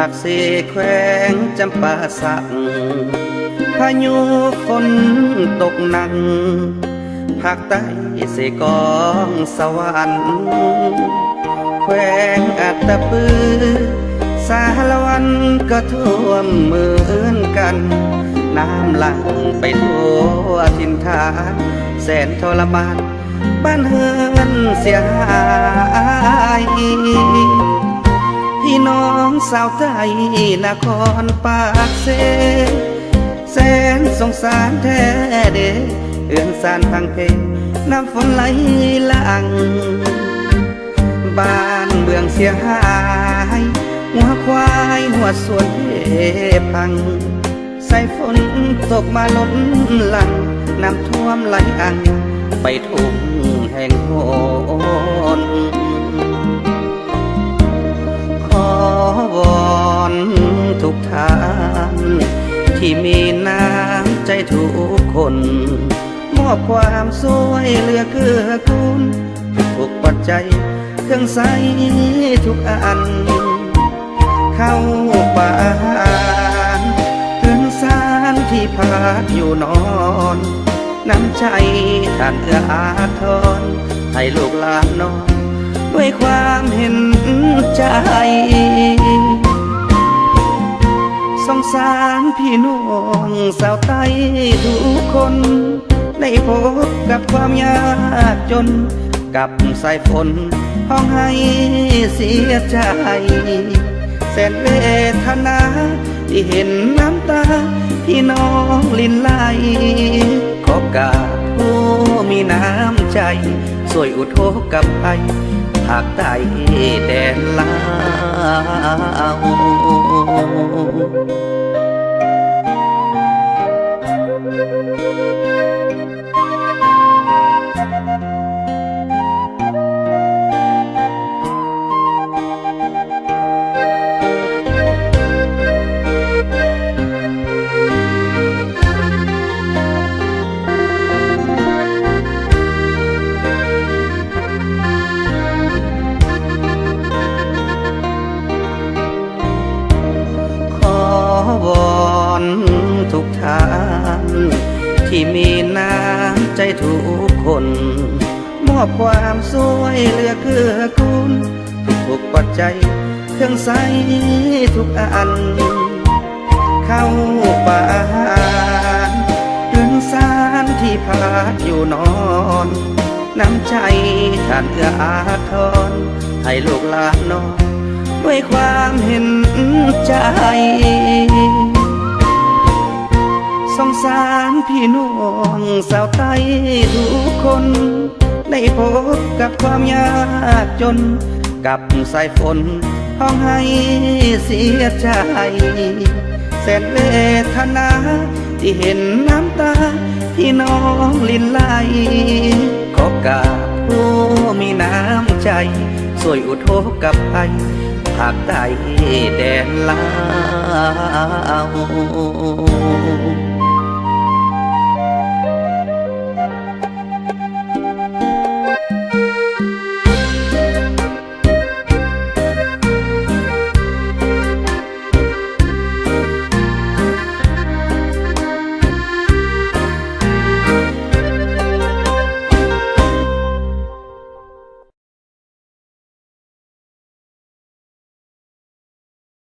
ากเสแขวงจำปาสักพายุฝนตกหนักภาคใต้เสกองสวรรค์แขวงอัตตปือสารวันก็ท่วมเหมือนกันน้ำหลั่งไปทั่วถิ่นฐานแสนทรมานบ้านเฮือนเสียหายพี่น้องสาวไทยนครปากเสแสนสงสารแท้เด้เอื้อนสานพังเพน้ำฝนไหลหลังบ้านเมืองเสียหายหัวควายหัวสวนพังสายฝนตกมาล้นหลังน้ำท่วมไหลอังไปทุ่งแห่งโหนขอวอนทุกท่านที่มีน้ำใจทุกคนมอบความสวยเหลือเกื้อกูลทุกปัจจัยเครื่องใช้ทุกอันเข้าป่านเตือนสารที่พาดอยู่นอนน้ำใจท่านเอื้ออาทรให้ลูกหลานนอนด้วยความเห็นใจสงสารพี่น้องสาวไต้ทุกคนได้พบกับความยากจนกับสายฝนห้องให้เสียใจแสนเวทนาที่เห็นน้ำตาพี่น้องลินไหลขอกราบผู้มีน้ำใจช่วยอุทกกับไทยภาคใต้แดนลาววอนทุกท่านที่มีน้ำใจทุกคนมอบความสวยเหลือเกื้อกูลทุกปัจจัยเครื่องใช้ทุกอันเข้าป่านเตือนสารที่พาดอยู่นอนน้ำใจท่านเอื้ออาทรให้ลูกหลานนอนด้วยความเห็นใจสงสารพี่น้องสาวไต้ทุกคนได้พบกับความยากจนกับสายฝนห้องให้เสียใจแสนเวทนาที่เห็นน้ำตาพี่น้องลินไหลขอกราบผู้มีน้ำใจช่วยอุทกกับไทยภาคใต้แดนลาว